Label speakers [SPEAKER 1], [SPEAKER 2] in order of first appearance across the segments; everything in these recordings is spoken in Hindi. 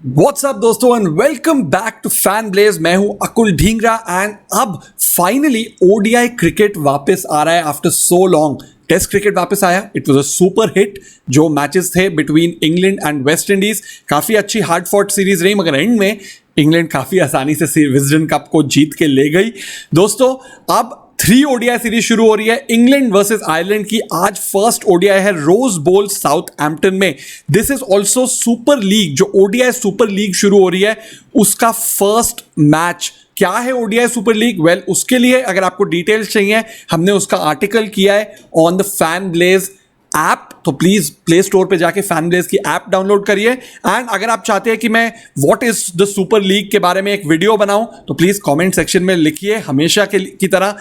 [SPEAKER 1] व्हाट्सअप दोस्तों and welcome back to Fan Blaze. मैं हूं अकुल ढींगरा एंड अब फाइनली ओडीआई क्रिकेट वापस आ रहा है after so long. Test cricket वापस आया, it was a super hit. जो मैचेस थे between England and West Indies, काफी अच्छी हार्ड फॉट सीरीज रही, मगर एंड में इंग्लैंड काफी आसानी से विजडन कप को जीत के ले गई। दोस्तों अब 3 ओडीआई सीरीज शुरू हो रही है इंग्लैंड वर्सेस आयरलैंड की। आज फर्स्ट ओडीआई है रोज बोल साउथहैम्पटन में। This is also super league, जो ओडीआई सुपर लीग शुरू हो रही है उसका फर्स्ट मैच। क्या है ओडीआई सुपर लीग? वेल, उसके लिए अगर आपको डिटेल्स चाहिए, हमने उसका आर्टिकल किया है on the fan blaze app, तो प्लीज प्ले स्टोर पे जाके फैन ब्लेज की ऐप डाउनलोड करिए। एंड अगर आप चाहते हैं कि मैं what is the super league के बारे में एक वीडियो बनाऊं, तो प्लीज कमेंट सेक्शन में लिखिए। हमेशा की तरह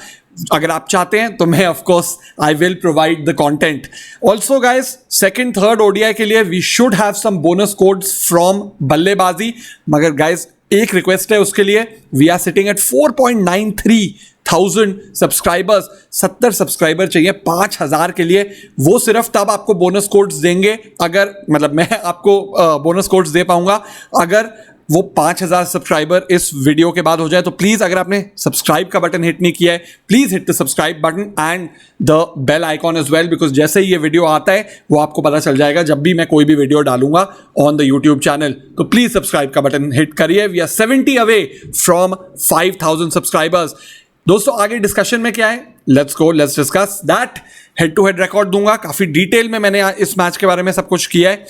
[SPEAKER 1] अगर आप चाहते हैं तो मैं of course I will provide the content. Also guys, second third ODI के लिए we should have some bonus codes from Ballebaazi. मगर गाइस एक रिक्वेस्ट है उसके लिए, we are sitting at 4.93,000 subscribers. 70 subscriber चाहिए 5,000 के लिए। वो सिर्फ तब आपको बोनस कोड्स देंगे अगर, मतलब मैं आपको बोनस कोड्स दे पाऊंगा अगर वो 5,000 सब्सक्राइबर इस वीडियो के बाद हो जाए। तो प्लीज अगर आपने सब्सक्राइब का बटन हिट नहीं किया है, please hit the subscribe button and the bell icon as well, because जैसे ही ये वीडियो आता है वो आपको पता चल जाएगा जब भी मैं कोई भी वीडियो डालूंगा ऑन द यूट्यूब चैनल। तो प्लीज सब्सक्राइब का बटन हिट करिए। We are 70 away from 5,000 subscribers. दोस्तों आगे डिस्कशन में क्या है, let's go, let's discuss that. Head to head record दूंगा, काफी डिटेल में मैंने इस मैच के बारे में सब कुछ किया है।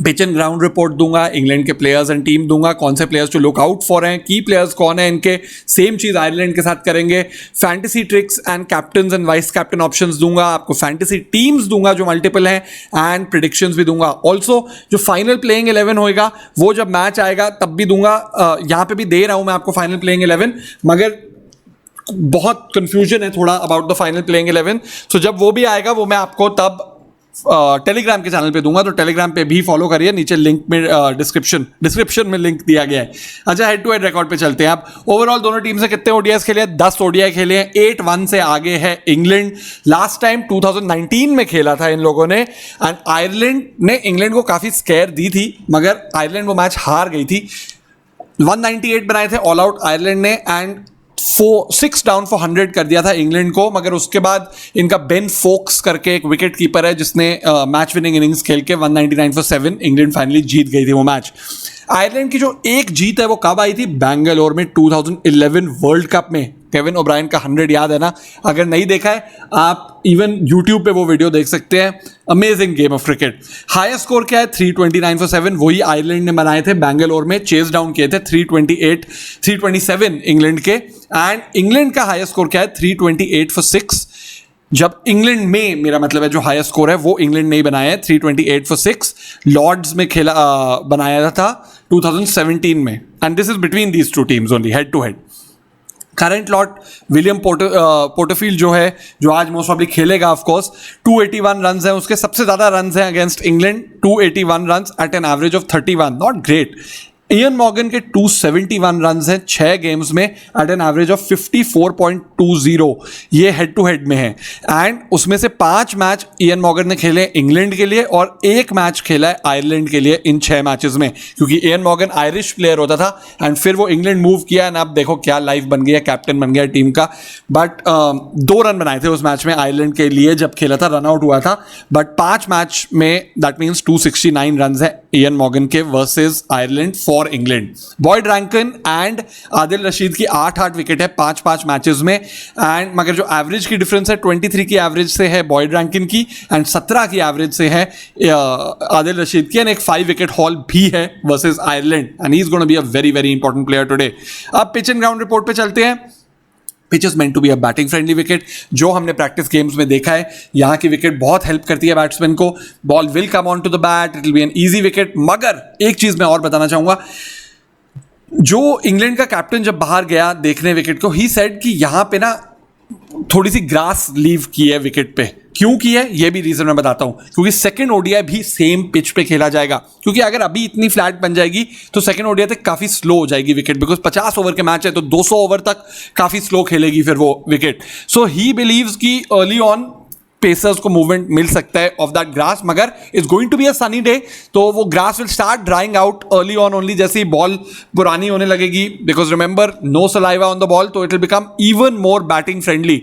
[SPEAKER 1] पिच एंड ग्राउंड रिपोर्ट दूंगा, इंग्लैंड के प्लेयर्स एंड टीम दूंगा, कौन से प्लेयर्स जो लुक आउट फॉर हैं, की प्लेयर्स कौन है इनके। सेम चीज आयरलैंड के साथ करेंगे। Fantasy tricks and captain and vice captain options दूंगा आपको, फैंटेसी टीम्स दूंगा जो मल्टीपल हैं, एंड प्रिडिक्शंस भी दूंगा। ऑल्सो जो फाइनल प्लेइंग 11 होएगा वो जब मैच आएगा तब भी दूंगा। यहां पे भी दे रहा हूं मैं आपको फाइनल प्लेइंग 11, मगर बहुत कंफ्यूजन है थोड़ा अबाउट द फाइनल प्लेइंग 11। सो जब वो भी आएगा वो मैं आपको तब टेलीग्राम के चैनल पे दूंगा, तो टेलीग्राम पे भी फॉलो करिए। नीचे लिंक में डिस्क्रिप्शन में लिंक दिया गया है। अच्छा, हेड टू हेड रिकॉर्ड पे चलते हैं। आप ओवरऑल दोनों टीम से कितने ओडीआई खेले हैं? 10 ओडीआई खेले हैं। 8-1 से आगे है इंग्लैंड। लास्ट टाइम 2019 में खेला था इन लोगों ने, एंड आयरलैंड ने इंग्लैंड को काफी स्केयर दी थी, मगर आयरलैंड वो मैच हार गई थी। 198 बनाए थे ऑल आउट आयरलैंड ने, एंड 6 डाउन फॉर 100 कर दिया था इंग्लैंड को। मगर उसके बाद इनका बेन फोक्स करके एक विकेट कीपर है जिसने मैच विनिंग इनिंग्स खेल के 199 फॉर 7 इंग्लैंड फाइनली जीत गई थी वो मैच। आयरलैंड की जो एक जीत है वो कब आई थी? बैंगलोर में 2011 वर्ल्ड कप में। केविन ओब्रायन का 100 याद है ना? अगर नहीं देखा है आप इवन यूट्यूब पे वो वीडियो देख सकते हैं। Amazing game of cricket. Highest score क्या है? 329 फॉर 7, वही आयरलैंड ने बनाए थे बैंगलोर में। चेस डाउन किए थे 327 इंग्लैंड के। एंड इंग्लैंड का हाईएस्ट स्कोर क्या है? 328 फॉर 6। जब इंग्लैंड में, मेरा मतलब है जो हाईएस्ट स्कोर है वो इंग्लैंड नहीं बनाया है। 328 फॉर 6 लॉर्ड्स में खेला बनाया था 2017 में। And this is between these two teams only, head to head. Current lot William Porterfield जो है, जो आज मोस्ट प्रॉब्ली खेलेगा ऑफ कोर्स, 281 रन्स हैं उसके। सबसे ज्यादा रन्स हैं against England, 281 runs at an average of 31, not great. Eoin Morgan के 271 रन्स हैं 6 गेम्स में एट एन एवरेज ऑफ 54.20। ये हेड टू हेड में है। एंड उसमें से 5 मैच इयन मॉर्गन ने खेले इंग्लैंड के लिए और 1 मैच खेला है आयरलैंड के लिए इन 6 मैचेस में, क्योंकि इयन मॉर्गन आयरिश प्लेयर होता था एंड फिर वो इंग्लैंड मूव किया एंड अब देखो क्या लाइफ बन गया, कैप्टन बन गया टीम का। बट 2 रन बनाए थे उस मैच में आयरलैंड के लिए जब खेला था, रन आउट हुआ था। बट 5 मैच में दैट मीन्स 269 रन है इयन मॉर्गन के versus Ireland for England. Boyd Rankin and Adil Rashid की 8-8 विकेट है 5-5 मैचेस में। एंड मगर जो एवरेज की डिफरेंस है 23 की एवरेज से है बॉयड रैंकन की, एंड 17 की एवरेज से है आदिल रशीद की। एंड एक 5 विकेट हॉल भी है versus Ireland, and he is gonna be a very very important player today. अब पिच एंड ग्राउंड रिपोर्ट पे चलते हैं। Pitch is meant to be a batting friendly wicket, जो हमने प्रैक्टिस गेम्स में देखा है। यहाँ की विकेट बहुत हेल्प करती है बैट्समैन को। Ball will come on to the bat, it will be an easy wicket. मगर एक चीज मैं और बताना चाहूंगा, जो इंग्लैंड का कैप्टन जब बाहर गया देखने विकेट को, ही सेड कि यहां पे ना थोड़ी सी ग्रास लीव की है विकेट पे। क्यों की है ये भी रीजन मैं बताता हूं, क्योंकि सेकंड ओडीआई भी सेम पिच पे खेला जाएगा। क्योंकि अगर अभी इतनी फ्लैट बन जाएगी तो सेकंड ओडीआई तक काफी स्लो हो जाएगी विकेट, बिकॉज 50 ओवर के मैच है तो 200 ओवर तक काफी स्लो खेलेगी फिर वो विकेट। सो ही बिलीव्स कि अर्ली ऑन पेसर्स को मूवमेंट मिल सकता है ऑफ दैट ग्रास, मगर it's going to be a sunny day, तो वो grass will start drying out early on only जैसे ही बॉल पुरानी होने लगेगी, because remember no saliva on the ball, तो it will become even more batting friendly.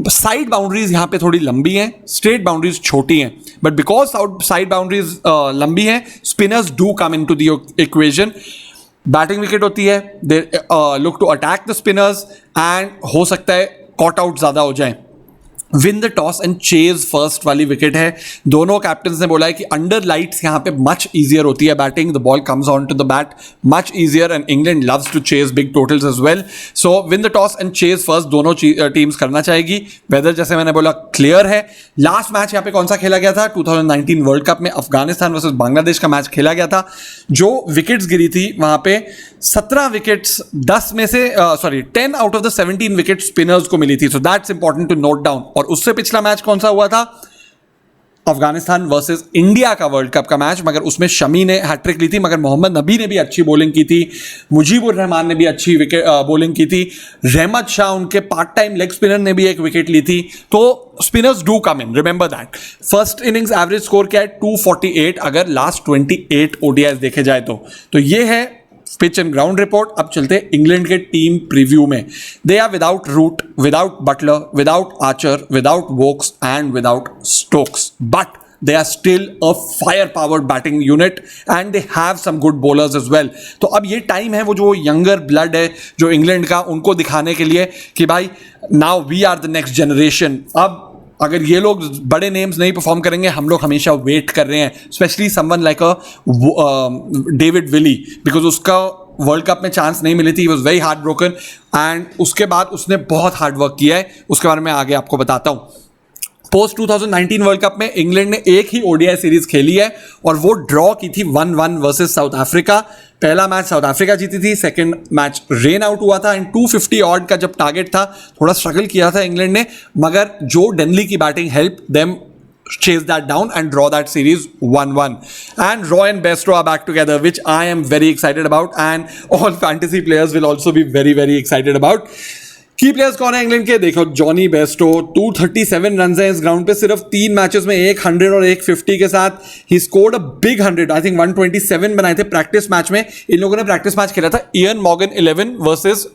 [SPEAKER 1] Side boundaries यहां पे थोड़ी लंबी हैं, स्ट्रेट बाउंड्रीज छोटी हैं, बट बिकॉज साइड बाउंड्रीज लंबी हैं, spinners do come into the equation. Batting wicket होती है, they look to attack the spinners and हो सकता है कॉट आउट ज्यादा हो जाए. Win the toss and chase first वाली विकेट है. दोनों कैप्टन्स ने बोला है कि अंडर लाइट्स यहाँ पे मच ईजियर होती है batting, the ball comes on to the bat much easier and England loves to chase big totals as well. So win the toss and chase first दोनों टीम्स करना चाहेगी. वेदर जैसे मैंने बोला क्लियर है. लास्ट मैच यहाँ पे कौन सा खेला गया था? 2019 वर्ल्ड कप में अफगानिस्तान वर्सेस बांग्लादेश का मैच खेला गया था. जो विकेट्स गिरी थी वहां पे 17 विकेट्स 10 में से 10 out of the 17 wicket spinners को मिली थी. So that's important to note down. और उससे पिछला मैच कौन सा हुआ था? अफगानिस्तान वर्सेस इंडिया का वर्ल्ड कप का मैच, मगर उसमें शमी ने हैट्रिक ली थी, मगर मोहम्मद नबी ने भी अच्छी बॉलिंग की थी, मुजीबुर रहमान ने भी अच्छी विकेट बॉलिंग की थी, रहमत शाह उनके पार्ट टाइम लेग स्पिनर ने भी एक विकेट ली थी. तो spinners do come in, remember that. First innings average score क्या है? 248 अगर लास्ट 28 ओडीआईज देखे जाए तो ये है पिच एंड ग्राउंड रिपोर्ट. अब चलते हैं इंग्लैंड के टीम प्रीव्यू में. They are without Root, without Buttler, without Archer, without Woakes and without Stokes, but they are still a fire powered batting unit and they have some good bowlers as well. तो अब ये टाइम है वो जो यंगर ब्लड है जो इंग्लैंड का, उनको दिखाने के लिए कि भाई now we are the next generation. अब अगर ये लोग बड़े नेम्स नहीं परफॉर्म करेंगे, हम लोग हमेशा वेट कर रहे हैं, specially someone like a David Willey, because उसका वर्ल्ड कप में चांस नहीं मिली थी, he was very heart broken and उसके बाद उसने बहुत हार्ड वर्क किया है. उसके बारे में आगे आपको बताता हूँ. पोस्ट 2019 वर्ल्ड कप में इंग्लैंड ने एक ही ओडीआई सीरीज खेली है और वो ड्रॉ की थी 1-1 वर्सेस साउथ अफ्रीका. पहला मैच साउथ अफ्रीका जीती थी, सेकंड मैच रेन आउट हुआ था एंड 250 ऑड का जब टारगेट था, थोड़ा स्ट्रगल किया था इंग्लैंड ने, मगर जो डेनली की batting help them chase that down and draw that series 1-1. And Roy and Bairstow are back together, which I am very excited about and all fantasy players will also be very, very excited about. की प्लेयर्स कौन है इंग्लैंड के? देखो, जॉनी बेस्टो 237 रन हैं इस ग्राउंड पे सिर्फ 3 मैचेस में, 100 और 150 के साथ. He scored a big 100, I think 127 बनाए थे प्रैक्टिस मैच में. इन लोगों ने प्रैक्टिस मैच खेला था Eoin Morgan 11 versus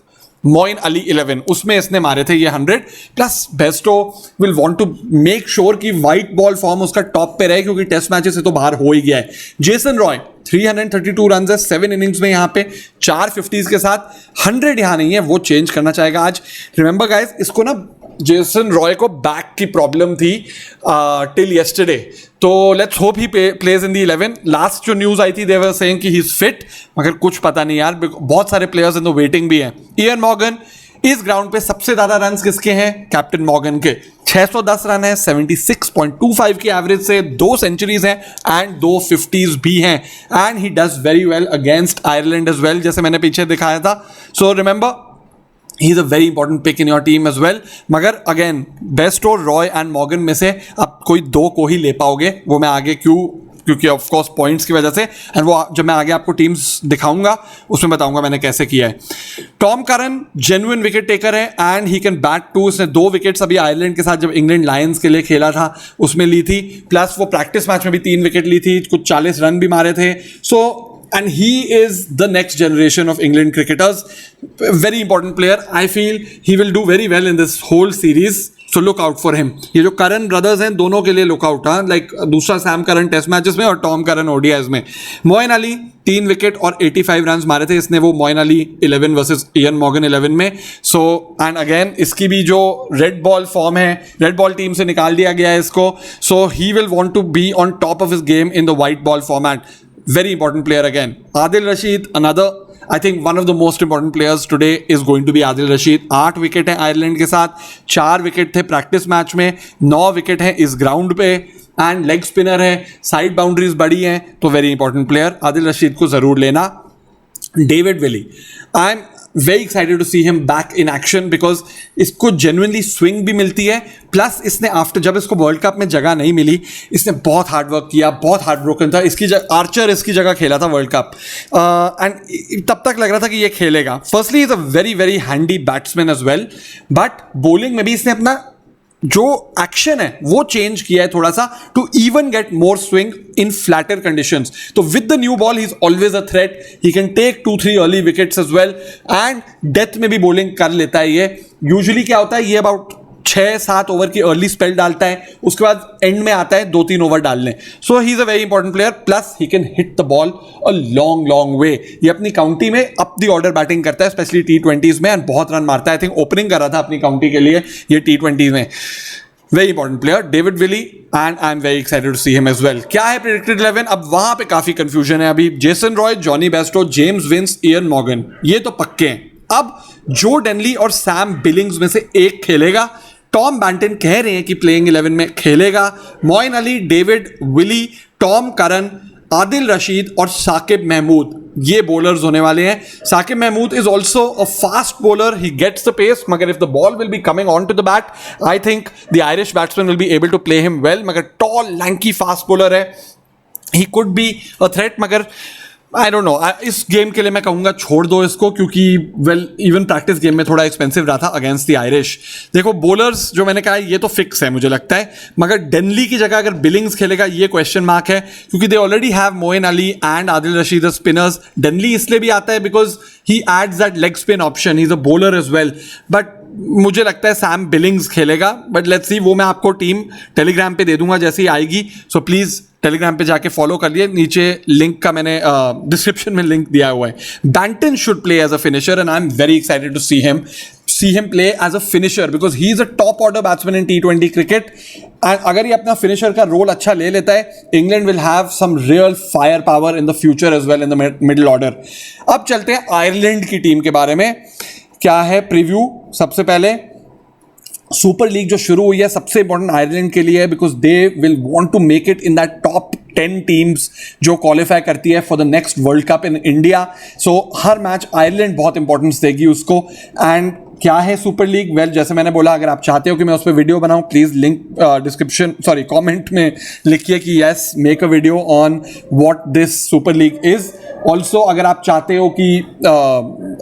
[SPEAKER 1] Moeen Ali 11, उसमें इसने मारे थे ये 100. Plus Bairstow will want to make sure कि वाइट बॉल फॉर्म उसका टॉप पे रहे, क्योंकि टेस्ट मैचेस से तो बाहर हो ही गया है. जेसन रॉय 332 रन है 7 इनिंग्स में, यहाँ पे 4 50s के साथ. 100 यहाँ नहीं है, वो चेंज करना चाहेगा आज. रिमेंबर गाइस, इसको ना जेसन रॉय को बैक की प्रॉब्लम थी टिल येस्टरडे, तो let's hope he plays in the 11. Last जो न्यूज आई थी दे वर सेइंग कि ही इज फिट, मगर कुछ पता नहीं यार, बहुत सारे प्लेयर्स इन द वेटिंग भी हैं. इयन मॉर्गन, इस ग्राउंड पे सबसे ज्यादा रन किसके हैं? कैप्टन मॉर्गन के 610 रन है 76.25 की एवरेज से, 2 सेंचुरीज हैं एंड 2 50s भी हैं. And he does very well against Ireland as well, जैसे मैंने पीछे दिखाया था. So remember, he is a very important pick in your team as well. मगर again Bairstow, Roy and Morgan में से अब कोई 2 को ही ले पाओगे. वो मैं आगे क्योंकि ऑफ कोर्स पॉइंट्स की वजह से, एंड वो जब मैं आगे आपको टीम्स दिखाऊंगा उसमें बताऊंगा मैंने कैसे किया है. Tom Curran genuine wicket taker है and he can bat too. उसने 2 विकेट्स अभी आयरलैंड के साथ जब इंग्लैंड लायंस के लिए खेला था उसमें ली थी, प्लस वो प्रैक्टिस मैच में भी 3 विकेट ली थी, कुछ 40 रन भी मारे थे. सो and he is the next generation of England cricketers, very important player. I feel he will do very well in this whole series, so look out for him. ये जो करन ब्रदर्स हैं दोनों के लिए लुक आउट. हाँ, लाइक दूसरा सैम करन टेस्ट मैचेस में और टॉम करन ओडीआईज में. मोइन अली 3 विकेट और 85 रन मारे थे इसने, वो Moeen Ali 11 versus Eoin Morgan 11 में. सो एंड अगेन इसकी भी जो रेड बॉल फॉर्म है, रेड बॉल टीम से निकाल दिया गया है इसको, so he will want to be on top of his game in the white ball format. Very important player again. Adil Rashid, another, I think one of the most important players today is going to be Adil Rashid. 8 wicket हैं आयरलैंड के साथ, 4 विकेट थे प्रैक्टिस मैच में, 9 विकेट हैं इस ग्राउंड पे एंड लेग स्पिनर है, साइड बाउंड्रीज बड़ी हैं, तो very important player. Adil Rashid को जरूर लेना. David Willey, I am very excited to see him back in action, because इसको जेन्युइनली स्विंग भी मिलती है, प्लस इसने आफ्टर जब इसको वर्ल्ड कप में जगह नहीं मिली, इसने बहुत हार्ड वर्क किया, बहुत हार्ड ब्रोकन था. इसकी आर्चर इसकी जगह खेला था वर्ल्ड कप एंड तब तक लग रहा था कि ये खेलेगा. Firstly is a very very handy batsman as well, but bowling में भी इसने अपना जो एक्शन है वो चेंज किया है थोड़ा सा to even get more swing in flatter conditions. तो with the new ball he is always a threat. He can take 2-3 early wickets as well and death में भी बॉलिंग कर लेता है. ये यूजुअली क्या होता है, ये अबाउट 6-7 ओवर की अर्ली स्पेल डालता है, उसके बाद एंड में आता है 2-3 ओवर डालने. So he is a very important player. Plus he can hit the ball a long long way. ये अपनी काउंटी में अप द ऑर्डर बैटिंग करता है, स्पेशली T20s में, एंड बहुत रन मारता है. आई थिंक ओपनिंग कर रहा था अपनी काउंटी के लिए ये T20s में. Very important player David Willey and I am very excited to see him as well. क्या है प्रेडिक्टेड 11? अब वहां पे काफी कंफ्यूजन है अभी. Jason Roy, Jonny Bairstow, James Vince, Ian Morgan, ये तो पक्के हैं. अब जो डेनली और सैम बिलिंग्स में से एक खेलेगा. टॉम बैंटन कह रहे हैं कि प्लेइंग 11 में खेलेगा. Moeen Ali, David Willey, Tom Curran, Adil Rashid और साकिब महमूद, ये बॉलर्स होने वाले हैं. Saqib Mahmood is also a fast bowler. He gets the pace, मगर if the ball will be coming on to the bat, I think the Irish batsman will be able to play him well. मगर टॉल लैंकी फास्ट बॉलर है. He could be a threat, मगर आई डोंट नो. इस गेम के लिए मैं कहूंगा छोड़ दो इसको, क्योंकि वेल इवन प्रैक्टिस गेम में थोड़ा एक्सपेंसिव रहा था अगेंस्ट द आयरिश. देखो बॉलर्स जो मैंने कहा ये तो फिक्स है मुझे लगता है, मगर डेनली की जगह अगर बिलिंग्स खेलेगा ये क्वेश्चन मार्क है, क्योंकि they already have Moeen Ali and Adil Rashid spinners. Denly इसलिए भी आता है because he adds that leg spin option. He is a bowler as well. But मुझे लगता है सैम बिलिंग्स खेलेगा. बट लेट्स सी, वो मैं आपको टीम टेलीग्राम पे दे दूंगा जैसे ही आएगी. सो प्लीज टेलीग्राम पे जाके फॉलो कर लिए. नीचे लिंक का मैंने डिस्क्रिप्शन में लिंक दिया हुआ है. Banton should play as a finisher and I am very excited to see him play as a finisher because he is a top order batsman in T20 cricket. And अगर ये अपना फिनिशर का रोल अच्छा ले लेता है, England will have some real fire power in the future as well in the middle order. अब चलते हैं आयरलैंड की टीम के बारे में. क्या है प्रीव्यू? सबसे पहले सुपर लीग जो शुरू हुई है सबसे इंपॉर्टेंट आयरलैंड के लिए है, because they will want to make it in that top 10 teams जो क्वालिफाई करती है for the next world cup in India. So हर मैच आयरलैंड बहुत इंपॉर्टेंस देगी उसको. एंड क्या है सुपर लीग? वेल जैसे मैंने बोला, अगर आप चाहते हो कि मैं उस पर वीडियो बनाऊं, प्लीज लिंक कमेंट में लिखिए कि yes make a video on what this super league is. Also अगर आप चाहते हो कि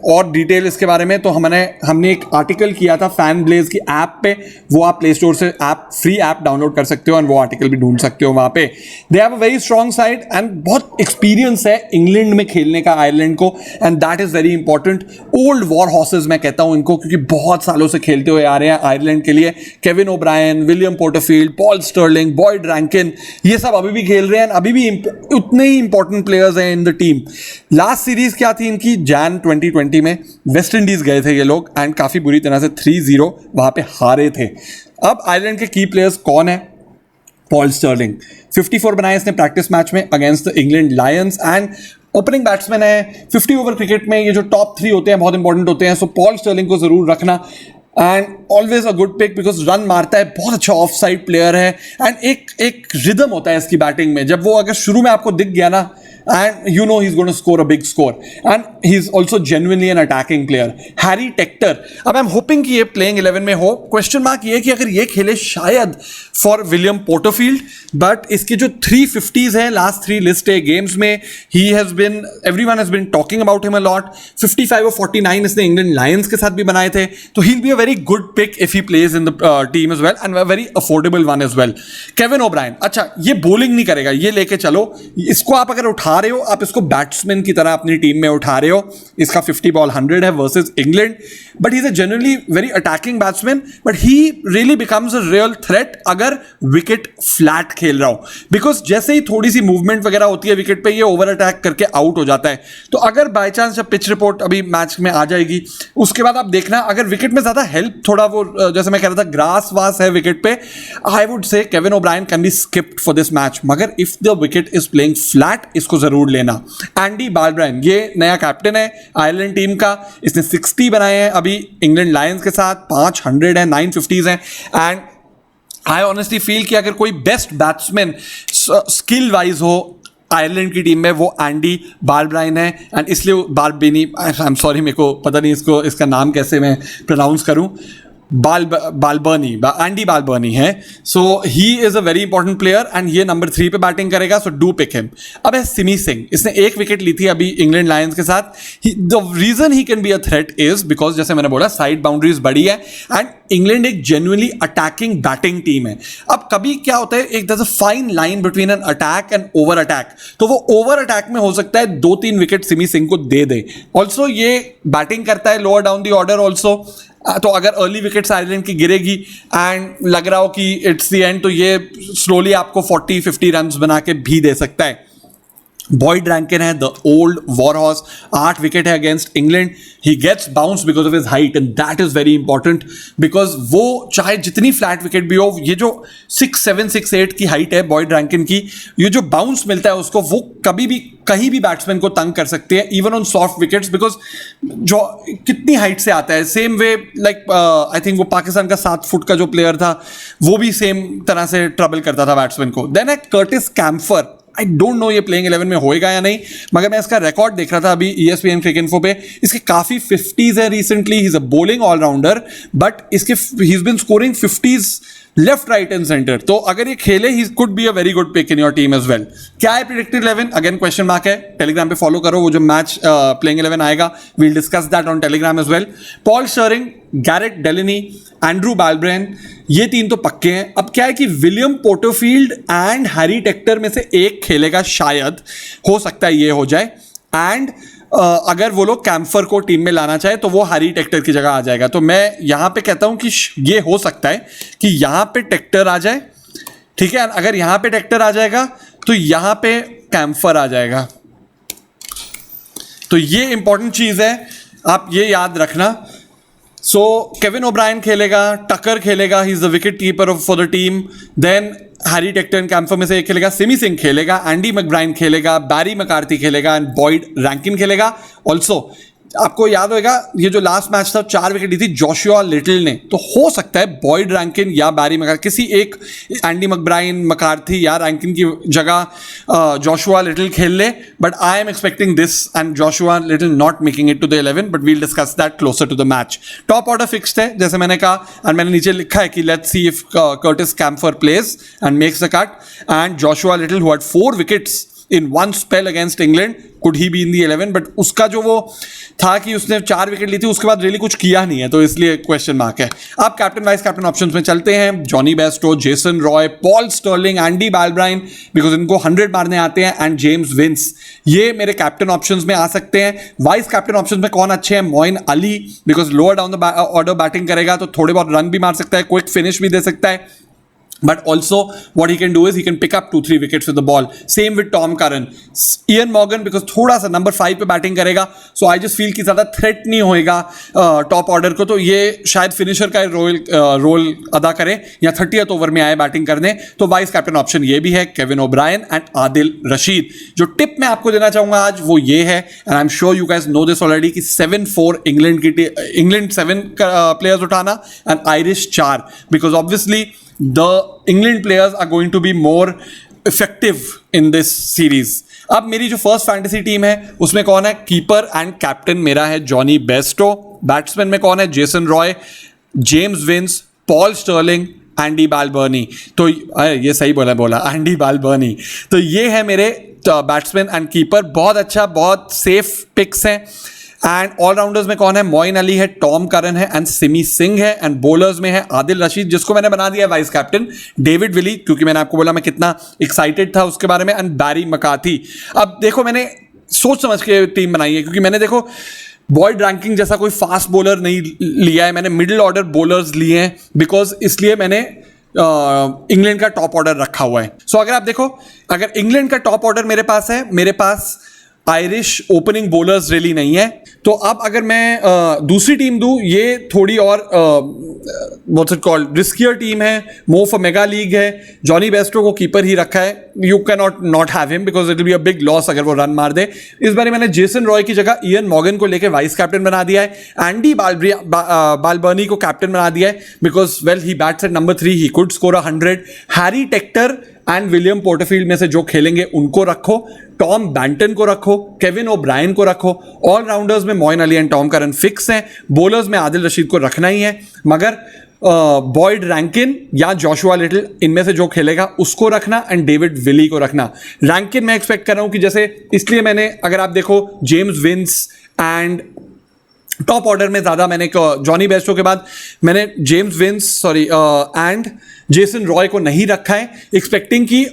[SPEAKER 1] और डिटेल इसके बारे में, तो हमने एक आर्टिकल किया था फैन ब्लेज की ऐप पे. वो आप प्ले स्टोर से फ्री ऐप डाउनलोड कर सकते हो और वो आर्टिकल भी ढूंढ सकते हो वहां पे. They have a very strong side and बहुत एक्सपीरियंस है इंग्लैंड में खेलने का आयरलैंड को, and that is very important. Old war horse's मैं कहता हूं इनको, क्योंकि बहुत सालों से खेलते हुए आ रहे हैं आयरलैंड के लिए. Kevin O'Brien, William Porterfield, Paul Stirling, Boyd Rankin, ये सब अभी भी खेल रहे हैं. अभी भी उतने ही इंपॉर्टेंट प्लेयर्स हैं in the team. Last series क्या थी इनकी? जैन 2020 में वेस्ट इंडीज गए थे ये लोग एंड काफी बुरी तरह से 3-0 वहां पे हारे थे. अब आयरलैंड के की प्लेयर्स कौन है? पॉल स्टर्लिंग 54 बनाए इसने प्रैक्टिस मैच में against the England Lions and opening batsman है. 50 ओवर क्रिकेट में ये जो टॉप 3 होते हैं बहुत इंपॉर्टेंट होते हैं. सो पॉल स्टर्लिंग को जरूर रखना and always a good pick because run मारता है, बहुत अच्छा ऑफ साइड प्लेयर है एंड एक रिदम होता है इसकी बैटिंग में. जब वो अगर शुरू में आपको दिख गया ना, and you know he's going to score a big score and he's also genuinely an attacking player. Harry Tector, अब I'm hoping कि ये playing 11 में हो. क्वेश्चन मार्क ये कि अगर ये खेले शायद फॉर विलियम पोर्टरफील्ड, बट इसके जो 350s हैं लास्ट 3 लिस्ट गेम्स में, everyone has been talking about him a lot. 55 और 49 इसने इंग्लैंड लायंस के साथ भी बनाए थे, तो he'll be a very good pick if he plays in the team as well and a very affordable one as well. Kevin O'Brien, अच्छा ये बॉलिंग नहीं करेगा, ये लेके चलो. इसको आप अगर उठा रहे हो, आप इसको बैट्समैन की तरह अपनी टीम में उठा रहे हो. इसका 50 बॉल 100 है versus England, but he is a generally very attacking batsman, but he really becomes a real threat अगर विकेट फ्लैट खेल रहा हो, बिकॉज जैसे ही थोड़ी सी मूवमेंट वगैरह होती है विकेट पे, ये ओवर अटैक करके आउट हो जाता है. तो अगर बाय चांस जब पिच रिपोर्ट अभी मैच में आ जाएगी, उसके बाद आप देखना अगर विकेट में ज्यादा हेल्प थोड़ा वो जैसे मैं कह रहा था ग्रास वास है विकेट पे, I would say Kevin O'Brien can be skipped for this match. मगर if the wicket is playing flat, इसको जरूर लेना. एंडी बालब्राइन, ये नया कैप्टन है आयरलैंड टीम का. इसने 60 बनाए हैं अभी इंग्लैंड लायंस के साथ, 500 है, 950s हैं. एंड आई ऑनेस्टली फील कि अगर कोई बेस्ट बैट्समैन स्किल वाइज हो आयरलैंड की टीम में, वो एंडी बालब्राइन है. एंड इसलिए बालबेनी, आई एम सॉरी, मेरे को पता नहीं इसका नाम कैसे मैं प्रोनाउंस करूं. एंडी बालबर्नी है. So he is a very important player and ये नंबर 3 पे बैटिंग करेगा, सो डू पिक हिम. अब है सिमी सिंह, इसने 1 विकेट ली थी अभी इंग्लैंड लायंस के साथ. The reason he can be a threat is because जैसे मैंने बोला साइड बाउंड्रीज बड़ी है एंड इंग्लैंड एक जेन्युइनली अटैकिंग बैटिंग टीम है. अब कभी क्या होता है, एक दस a fine line between an attack and over attack, तो वो ओवर अटैक में हो सकता है 2-3 विकेट सिमी सिंह को दे दे. ऑल्सो ये बैटिंग करता है lower down the order also, तो अगर अर्ली विकेट्स आयरलैंड की गिरेगी एंड लग रहा हो कि इट्स द एंड, तो ये स्लोली आपको 40-50 रन बना के भी दे सकता है. बॉयड रैंकिन है the old war horse, 8 wicket है against England. He gets bounce because of his height and that is very important because वो चाहे जितनी फ्लैट विकेट भी हो, ये जो 6'7", 6'8" की हाइट है बॉयड रैंकिन की, ये जो बाउंस मिलता है उसको, वो कभी भी कहीं भी बैट्समैन को तंग कर सकती है even on soft wickets because जो कितनी हाइट से आता है. Same way like I think वो पाकिस्तान का 7 फुट का जो प्लेयर था वो भी सेम तरह से ट्रबल करता था बैट्समैन को. देन है Curtis Campher. I don't no ये प्लेइंग 11 में होएगा या नहीं, मगर मैं इसका रिकॉर्ड देख रहा था अभी ESPN क्रिक इन्फो पे, इसके काफी 50s है recently. He is a bowling allrounder but इसके he is been scoring 50s left right and centre. तो अगर ये खेले he could be a very good pick in your team as well. क्या है प्रेडिक्टेड 11? अगेन क्वेश्चन मार्क है. टेलीग्राम पे फॉलो करो, वो जो मैच प्लेइंग 11 आएगा we'll discuss that on Telegram as well. Paul Stirling, Gareth Delany, Andrew Balbirnie, ये 3 तो पक्के हैं. अब क्या है कि William Porterfield and Harry Tector में से एक खेलेगा, शायद हो सकता है ये हो जाए. एंड अगर वो लोग कैम्फर को टीम में लाना चाहे तो वो हैरी टेक्टर की जगह आ जाएगा. तो मैं यहां पे कहता हूं कि ये हो सकता है कि यहां पे टेक्टर आ जाए, ठीक है. अगर यहां पे टेक्टर आ जाएगा तो यहां पे कैम्फर आ जाएगा. तो ये इंपॉर्टेंट चीज है, आप ये याद रखना. सो केविन ओब्रायन खेलेगा, टकर खेलेगा, he is the wicket keeper for the team. Then Harry Tector and Campher में से एक खेलेगा, सिमी सिंह खेलेगा, एंडी मैकब्राइन खेलेगा, बैरी मैकार्थी खेलेगा एंड बॉयड रैंकिन खेलेगा. ऑल्सो आपको याद होगा ये जो लास्ट मैच था 4 विकेट ली थी जोशुआ लिटिल ने, तो हो सकता है बॉयड रैंकिन या बैरी मैकार्थी, किसी एक एंडी मैकब्राइन, मैकार्थी या रैंकिन की जगह जोशुआ लिटिल खेल ले. But I am expecting this and Joshua Little not making it to the 11, but we'll discuss that closer to the match. Top order fixed है जैसे मैंने कहा, एंड मैंने नीचे लिखा है कि let's see if Curtis Campher plays and makes the cut, and Joshua little who had 4 wickets in one spell against England, could he be in the 11? But उसका जो वो था कि उसने 4 विकेट ली थी, उसके बाद रियली कुछ किया नहीं है, तो इसलिए क्वेश्चन मार्क है. आप कैप्टन वाइस कैप्टन ऑप्शंस में चलते हैं. Jonny Bairstow, Jason Roy, Paul Stirling, Andy Balbirnie because इनको 100 मारने आते हैं, एंड जेम्स विंस, ये मेरे कैप्टन ऑप्शंस में आ सकते हैं. वाइस कैप्टन ऑप्शंस में कौन अच्छे हैं? Moeen Ali, because lower down the order batting करेगा तो थोड़े बहुत रन भी मार सकता है, क्विक फिनिश भी दे सकता है. But also, what he can do is he can pick up 2-3 wickets with the ball. Same with Tom Curran. Ian Morgan, because थोड़ा सा नंबर 5 पे बैटिंग करेगा, so I just feel कि ज़्यादा थ्रेट नहीं होएगा टॉप ऑर्डर को, तो ये शायद फिनिशर का रोल अदा करे या 30th ओवर में आए बैटिंग करने. तो वाइस कैप्टन ऑप्शन ये भी है, Kevin O'Brien and Adil Rashid. जो टिप मैं आपको देना चाहूंगा आज वो ये है, and I am sure you guys know this already, कि 7-4 इंग्लैंड 7 प्लेयर्स उठाना and Irish 4, because obviously the England players are going to be more effective in this series. अब मेरी जो फर्स्ट फैंटेसी टीम है उसमें कौन है? कीपर एंड कैप्टन मेरा है जॉनी बेस्टो. बैट्समैन में कौन है? Jason Roy, James Vince, Paul Stirling, Andy Balbirnie. तो ये सही बोला एंडी बालबर्नी. तो ये है मेरे बैट्समैन एंड कीपर. बहुत अच्छा, बहुत सेफ पिक्स हैं. एंड ऑलराउंडर्स में कौन है? मोइन अली है, टॉम करन है एंड सिमी सिंह है. एंड बॉलर्स में है आदिल रशीद, जिसको मैंने बना दिया वाइस कैप्टन, डेविड विली, क्योंकि मैंने आपको बोला मैं कितना एक्साइटेड था उसके बारे में, एंड बैरी मैकार्थी. अब देखो मैंने सोच समझ के टीम बनाई है, क्योंकि मैंने देखो बॉयड रैंकिंग जैसा कोई फास्ट बॉलर नहीं लिया है, मैंने मिडिल ऑर्डर बॉलर्स लिए हैं, बिकॉज इसलिए मैंने इंग्लैंड का टॉप ऑर्डर रखा हुआ है. सो अगर आप देखो, अगर इंग्लैंड का टॉप ऑर्डर मेरे पास है, मेरे पास आयरिश ओपनिंग बॉलर्स रियली नहीं है. तो अब अगर मैं दूसरी टीम दूं, ये थोड़ी और what's it called riskier team है, मोर फॉर मेगा लीग है. जॉनी बेस्टो को कीपर ही रखा है. You can not have him because it will be a big loss अगर वो रन मार दे. इस बार मैंने जेसन रॉय की जगह इयन मॉर्गन को लेकर वाइस कैप्टन बना दिया है. एंडी बालबर्नी को कैप्टन बना दिया है because well he bats at number 3, he could score 100. Harry Tector and William Porterfield में से जो खेलेंगे उनको रखो, टॉम बैंटन को रखो, केविन ओब्रायन को रखो। ऑलराउंडर्स में Moeen Ali and Tom Curran fix हैं। बॉलर्स में आदिल रशीद को रखना ही है, मगर बॉयड रैंकिन या जोशुआ लिटिल इनमें से जो खेलेगा उसको रखना, एंड डेविड विली को रखना। रैंकिन मैं एक्सपेक्ट कर रहा हूं कि जैसे, इसलिए मैंने, अगर आप देखो James Vince and top order में ज्यादा मैंने जॉनी बेस्टो के बाद मैंने James Vince and Jason Roy को नहीं रखा है, एक्सपेक्टिंग कि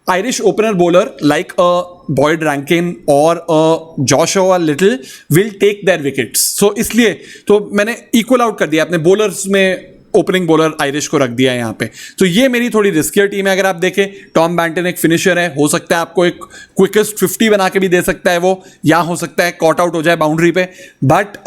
[SPEAKER 1] Irish opener bowler like a Boyd Rankin or a Joshua Little will take their wickets. So इसलिए तो मैंने इक्वल आउट कर दिया अपने बॉलर्स में, ओपनिंग बॉलर आयरिश को रख दिया है यहाँ पे। तो ये मेरी थोड़ी रिस्कियर टीम है। अगर आप देखें, टॉम बैंटन एक फिनिशर है, हो सकता है आपको एक क्विकेस्ट 50 बना के भी दे सकता है वो, या हो सकता है कॉट आउट हो जाए बाउंड्री पे। But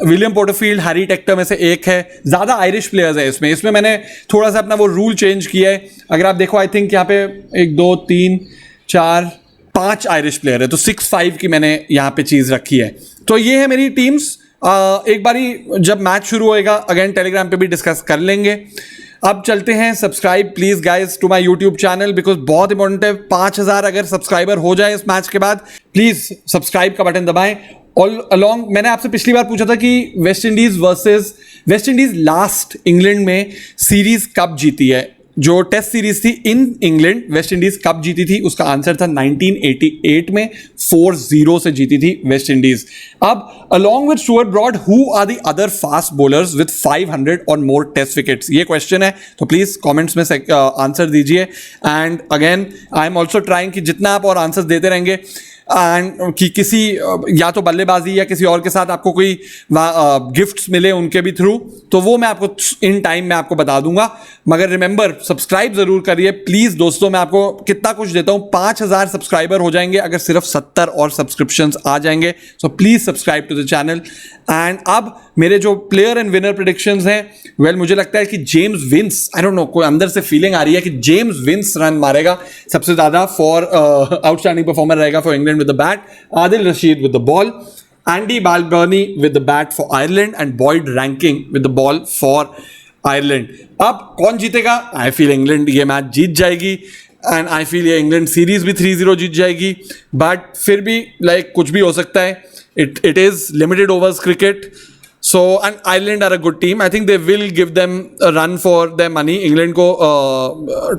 [SPEAKER 1] William Porterfield Harry Tector में से एक है, ज़्यादा आयरिश प्लेयर्स है इसमें मैंने थोड़ा सा अपना वो रूल चेंज किया है। अगर आप देखो, आई थिंक यहाँ पे 1 2 3 4 5 आयरिश प्लेयर है, तो 6-5 की मैंने यहाँ पे चीज़ रखी है। तो ये है मेरी टीम्स। एक बारी जब मैच शुरू होएगा अगेन टेलीग्राम पे भी डिस्कस कर लेंगे। अब चलते हैं, subscribe please guys to my YouTube channel, because बहुत इंपॉर्टेंट है। 5000 अगर सब्सक्राइबर हो जाए इस मैच के बाद, प्लीज सब्सक्राइब का बटन दबाएं। ऑल अलोंग, मैंने आपसे पिछली बार पूछा था कि वेस्ट इंडीज लास्ट इंग्लैंड में सीरीज कब जीती है, जो टेस्ट सीरीज थी इन इंग्लैंड, वेस्ट इंडीज कब जीती थी, उसका आंसर था 1988 में 4-0 से जीती थी वेस्ट इंडीज। अब along with Stuart Broad, who are the other fast bowlers with 500 और मोर टेस्ट विकेट्स, ये क्वेश्चन है। तो प्लीज कमेंट्स में आंसर दीजिए। And again I am also trying कि जितना आप और आंसर्स देते रहेंगे, एंड कि किसी या तो बल्लेबाजी या किसी और के साथ आपको कोई गिफ्ट्स मिले उनके भी थ्रू, तो वो मैं आपको इन टाइम में आपको बता दूंगा। मगर रिमेंबर, सब्सक्राइब जरूर करिए प्लीज दोस्तों। मैं आपको कितना कुछ देता हूं, 5000 सब्सक्राइबर हो जाएंगे अगर सिर्फ 70 और सब्सक्रिप्शंस आ जाएंगे। So please subscribe to the channel. And अब मेरे जो प्लेयर एंड विनर प्रेडिक्शंस हैं, वेल मुझे लगता है कि James Vince, I don't know, कोई अंदर से फीलिंग आ रही है कि जेम्स विंस रन मारेगा सबसे ज्यादा फॉर आउटस्टैंडिंग परफॉर्मर रहेगा for England with the bat, Adil Rashid with the ball, Andy Balbirnie with the bat for Ireland, and Boyd Rankin with the ball for Ireland. अब कौन जीतेगा? I feel England ये मैच जीत जाएगी, and I feel ये इंग्लैंड सीरीज भी 3-0 जीत जाएगी। बट फिर भी लाइक कुछ भी हो सकता है। It is limited overs cricket. So and Ireland are a good team. I think they will give them a run for their money. England को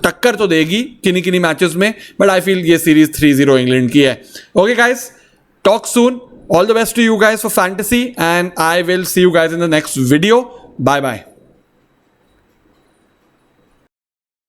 [SPEAKER 1] टक्कर तो देगी किन्हीं मैचेस में, बट आई फील ये सीरीज 3-0 इंग्लैंड की है। Okay guys, talk soon. All the best to you guys for fantasy, and I will see you guys in the next video. Bye bye.